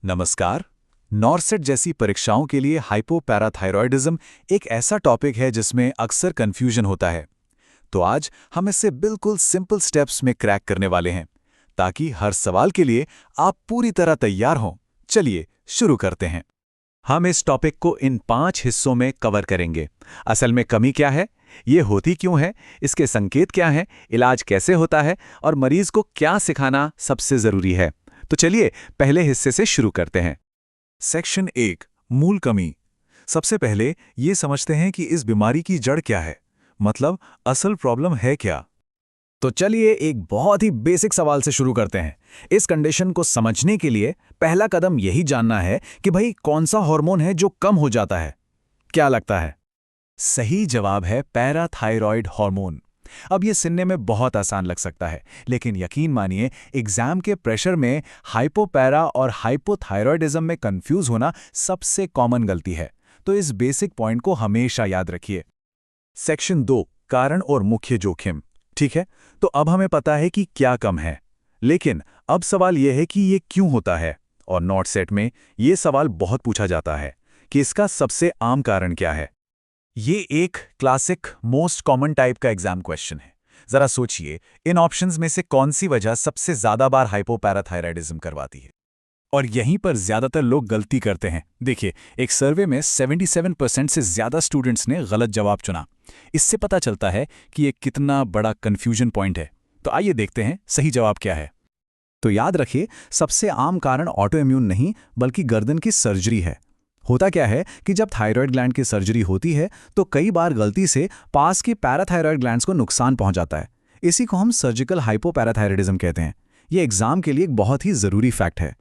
नमस्कार। नॉर्सेट जैसी परीक्षाओं के लिए हाइपोपैराथायरॉयडिज्म एक ऐसा टॉपिक है जिसमें अक्सर कंफ्यूजन होता है। तो आज हम इसे बिल्कुल सिंपल स्टेप्स में क्रैक करने वाले हैं, ताकि हर सवाल के लिए आप पूरी तरह तैयार हों। चलिए शुरू करते हैं। हम इस टॉपिक को इन 5 हिस्सों में कवर करेंगे। असल में कमी क्या है, ये होती क्यों है, इसके संकेत क्या हैं, इलाज कैसे होता है और मरीज को क्या सिखाना सबसे जरूरी है। तो चलिए पहले हिस्से से शुरू करते हैं। सेक्शन 1, मूल कमी। सबसे पहले ये समझते हैं कि इस बीमारी की जड़ क्या है, मतलब असल प्रॉब्लम है क्या। तो चलिए एक बहुत ही बेसिक सवाल से शुरू करते हैं। इस कंडीशन को समझने के लिए पहला कदम यही जानना है कि भाई कौन सा हार्मोन है जो कम हो जाता है। क्या लगता है? सही जवाब है पैराथायरॉयड हार्मोन। अब ये सुनने में बहुत आसान लग सकता है, लेकिन यकीन मानिए एग्जाम के प्रेशर में हाइपोपैरा और हाइपोथायरॉयडिज्म में कंफ्यूज होना सबसे कॉमन गलती है। तो इस बेसिक पॉइंट को हमेशा याद रखिए। सेक्शन 2, कारण और मुख्य जोखिम। ठीक है, तो अब हमें पता है कि क्या कम है, लेकिन अब सवाल यह है कि ये क्यों होता है। और नॉट सेट में ये सवाल बहुत पूछा जाता है कि इसका सबसे आम कारण क्या है। ये एक क्लासिक मोस्ट कॉमन टाइप का एग्जाम क्वेश्चन है। जरा सोचिए, इन ऑप्शंस में से कौन सी वजह सबसे ज्यादा बार हाइपोपैराथायरॉयडिज्म करवाती है। और यहीं पर ज्यादातर लोग गलती करते हैं। देखिए, एक सर्वे में 77% से ज्यादा स्टूडेंट्स ने गलत जवाब चुना। इससे पता चलता है कि ये कितना बड़ा कंफ्यूजन पॉइंट है। तो आइए देखते हैं सही जवाब क्या है। तो याद रखिए, सबसे आम कारण ऑटो इम्यून नहीं बल्कि गर्दन की सर्जरी है। होता क्या है कि जब थायराइड ग्लैंड की सर्जरी होती है तो कई बार गलती से पास की पैराथायरॉयड ग्लैंड्स को नुकसान पहुंच जाता है। इसी को हम सर्जिकल हाइपोपैराथायरॉयडिज्म कहते हैं। ये एग्जाम के लिए एक बहुत ही जरूरी फैक्ट है।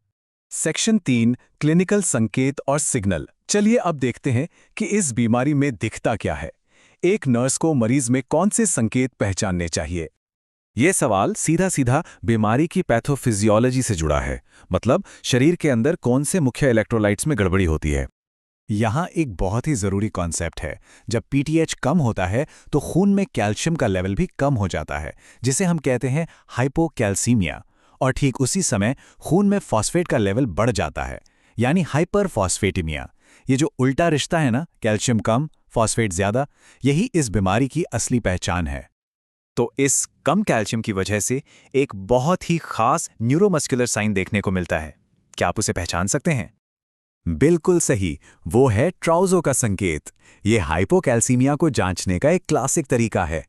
सेक्शन 3, क्लिनिकल संकेत और सिग्नल। चलिए अब देखते हैं कि इस बीमारी में दिखता क्या है। एक नर्स को मरीज में कौन से संकेत पहचानने चाहिए। यह सवाल सीधा सीधा बीमारी की पैथोफिजियोलॉजी से जुड़ा है, मतलब शरीर के अंदर कौन से मुख्य इलेक्ट्रोलाइट्स में गड़बड़ी होती है। यहाँ एक बहुत ही जरूरी कॉन्सेप्ट है। जब पीटीएच कम होता है तो खून में कैल्शियम का लेवल भी कम हो जाता है, जिसे हम कहते हैं हाइपोकैल्सीमिया। और ठीक उसी समय खून में फॉस्फेट का लेवल बढ़ जाता है, यानी हाइपरफॉस्फेटिमिया। ये जो उल्टा रिश्ता है ना, कैल्शियम कम फॉस्फेट ज्यादा, यही इस बीमारी की असली पहचान है। तो इस कम कैल्शियम की वजह से एक बहुत ही खास न्यूरोमस्कुलर साइन देखने को मिलता है। क्या आप उसे पहचान सकते हैं? बिल्कुल सही, वो है ट्राउजो का संकेत। ये हाइपोकैल्सीमिया को जांचने का एक क्लासिक तरीका है।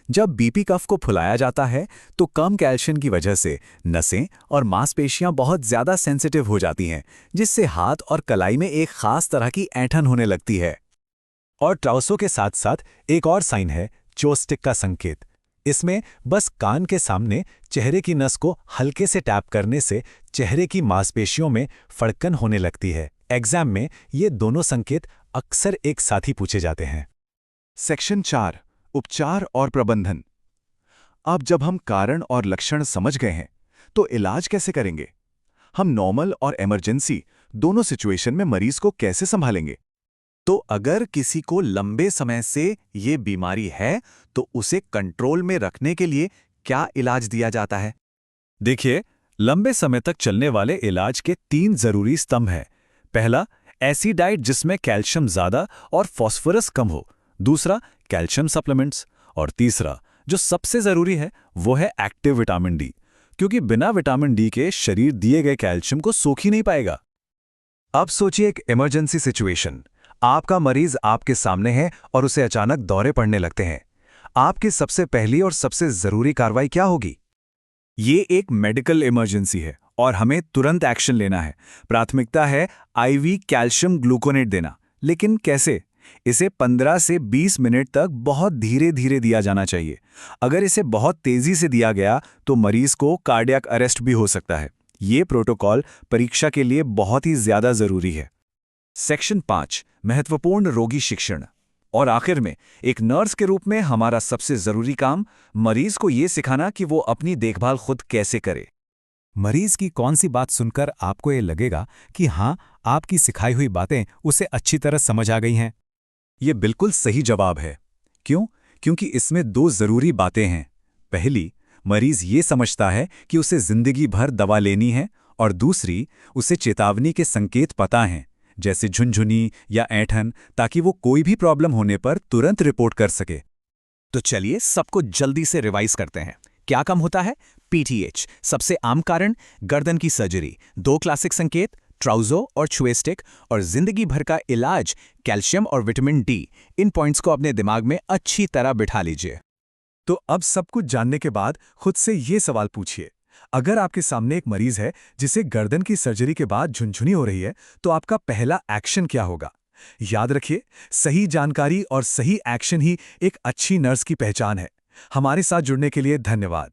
जब बीपी कफ को फुलाया जाता है तो कम कैल्शियम की वजह से नसें और मांसपेशियां बहुत ज्यादा सेंसिटिव हो जाती हैं, जिससे हाथ और कलाई में एक खास तरह की ऐंठन होने लगती है। और ट्राउसो के साथ साथ एक और साइन है, चोस्टिक का संकेत। इसमें बस कान के सामने चेहरे की नस को हल्के से टैप करने से चेहरे की मांसपेशियों में फड़कन होने लगती है। एग्जाम में ये दोनों संकेत अक्सर एक साथ ही पूछे जाते हैं। सेक्शन 4, उपचार और प्रबंधन। अब जब हम कारण और लक्षण समझ गए हैं, तो इलाज कैसे करेंगे। हम नॉर्मल और इमरजेंसी दोनों सिचुएशन में मरीज को कैसे संभालेंगे। तो अगर किसी को लंबे समय से ये बीमारी है तो उसे कंट्रोल में रखने के लिए क्या इलाज दिया जाता है। देखिए, लंबे समय तक चलने वाले इलाज के 3 जरूरी स्तंभ हैं। पहला, ऐसी डाइट जिसमें कैल्शियम ज्यादा और फॉस्फोरस कम हो। दूसरा, कैल्शियम सप्लीमेंट्स। और तीसरा, जो सबसे जरूरी है, वो है एक्टिव विटामिन डी, क्योंकि बिना विटामिन डी के शरीर दिए गए कैल्शियम को सोख ही नहीं पाएगा। अब सोचिए एक इमरजेंसी सिचुएशन। आपका मरीज आपके सामने है और उसे अचानक दौरे पड़ने लगते हैं। आपकी सबसे पहली और सबसे जरूरी कार्रवाई क्या होगी। ये एक मेडिकल इमरजेंसी है और हमें तुरंत एक्शन लेना है। प्राथमिकता है आईवी कैल्शियम ग्लूकोनेट देना। लेकिन कैसे? इसे 15 से 20 मिनट तक बहुत धीरे धीरे दिया जाना चाहिए। अगर इसे बहुत तेजी से दिया गया तो मरीज को कार्डियक अरेस्ट भी हो सकता है। ये प्रोटोकॉल परीक्षा के लिए बहुत ही ज्यादा जरूरी है। सेक्शन 5, महत्वपूर्ण रोगी शिक्षण। और आखिर में, एक नर्स के रूप में हमारा सबसे जरूरी काम मरीज को यह सिखाना कि वो अपनी देखभाल खुद कैसे करे। मरीज की कौन सी बात सुनकर आपको ये लगेगा कि हाँ, आपकी सिखाई हुई बातें उसे अच्छी तरह समझ आ गई हैं? ये बिल्कुल सही जवाब है। क्यों? क्योंकि इसमें 2 जरूरी बातें हैं। पहली, मरीज ये समझता है कि उसे जिंदगी भर दवा लेनी है, और दूसरी, उसे चेतावनी के संकेत पता हैं, जैसे झुनझुनी या ऐंठन, ताकि वो कोई भी प्रॉब्लम होने पर तुरंत रिपोर्ट कर सके। तो चलिए सबको जल्दी से रिवाइज करते हैं। क्या कम होता है? पीटीएच, सबसे आम कारण गर्दन की सर्जरी, 2 क्लासिक संकेत ट्राउजो और छुएस्टिक, और जिंदगी भर का इलाज कैल्शियम और विटामिन डी। इन पॉइंट्स को अपने दिमाग में अच्छी तरह बिठा लीजिए। तो अब सब कुछ जानने के बाद खुद से ये सवाल पूछिए, अगर आपके सामने एक मरीज है जिसे गर्दन की सर्जरी के बाद झुनझुनी हो रही है, तो आपका पहला एक्शन क्या होगा? याद रखिए, सही जानकारी और सही एक्शन ही एक अच्छी नर्स की पहचान है। हमारे साथ जुड़ने के लिए धन्यवाद।